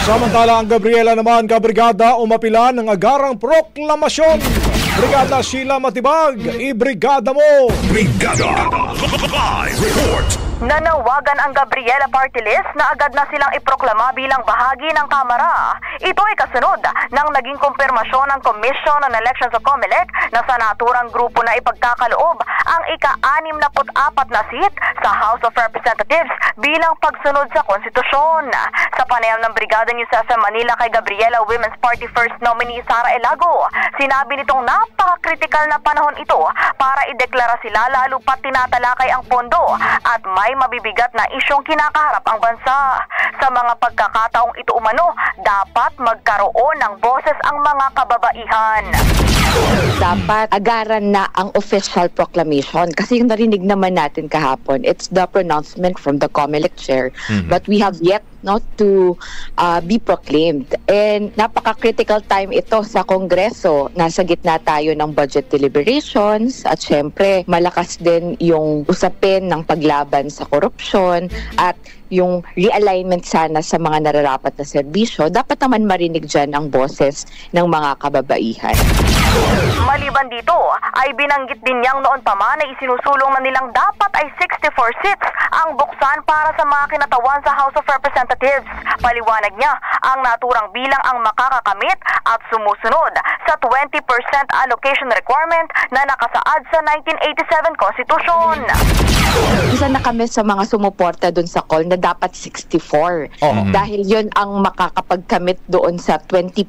Samantala ang Gabriela naman kabrigada umapila ng agarang proklamasyon. Brigada Sheila Matibag, ibrigada mo! Brigada! Live report! Nanawagan ang Gabriela Party List na agad na silang iproklama bilang bahagi ng Kamara. Ito ay kasunod ng naging kumpirmasyon ng Commission on Elections o COMELEC na sa naturang grupo na ipagkakaloob ang ika-64 na seat sa House of Representatives bilang pagsunod sa konstitusyon. Sa panayam ng Brigada News FM Manila kay Gabriela Women's Party First nominee Sara Elago, sinabi nitong napaka-critical na panahon ito para ideklara sila lalo pat tinatalakay ang pondo at may mabibigat na isyong kinakaharap ang bansa. Sa mga pagkakataong ito umano, dapat magkaroon ng boses ang mga kababaihan. Dapat agaran na ang official proclamation kasi yung narinig naman natin kahapon, it's the pronouncement from the COMELEC chair, but we have yet not to be proclaimed. And napaka-critical time ito sa Kongreso. Nasa gitna tayo ng budget deliberations at syempre malakas din yung usapin ng paglaban sa korupsyon at yung realignment sana sa mga nararapat na serbisyo. Dapat naman marinig dyan ang boses ng mga kababaihan. Maliban dito, ay binanggit din niyang noon pa man na isinusulong na nilang dapat ay 64 seats ang buksan para sa mga kinatawan sa House of Representatives. Paliwanag niya, ang naturang bilang ang makakakamit at sumusunod sa 20% allocation requirement na nakasaad sa 1987 Constitution. Isa na kami sa mga sumuporta dun sa call na dapat 64. Dahil yun ang makakapagkamit doon sa 20%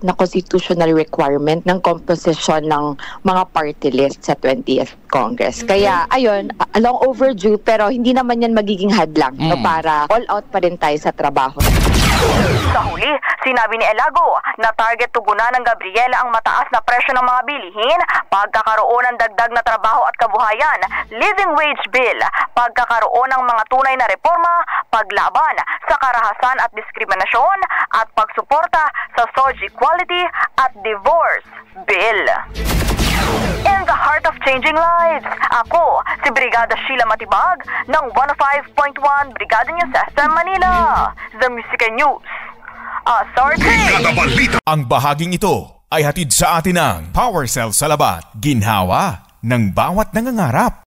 na constitutional requirement ng composition ng mga party list sa 20th Congress. Kaya ayun, long overdue pero hindi naman yan magiging hadlang para all out pa rin tayo sa trabaho. Sa huli, sinabi ni Elago na target tugunan ng Gabriela ang mataas na presyo ng mga bilihin, pagkakaroon ng dagdag na trabaho at kabuhayan, living wage bill, pagkakaroon ng mga tunay na reforma, paglaban sa karahasan at diskriminasyon, at pagsuporta sa SOGI equality at divorce bill. In the heart of changing lives, ako si Brigada Sheila Matibag ng 105.1 Brigada News FM Manila, The Music and News Authority. Ang bahaging ito ay hatid sa atin ng Power Cell Salabat, ginhawa ng bawat nangangarap.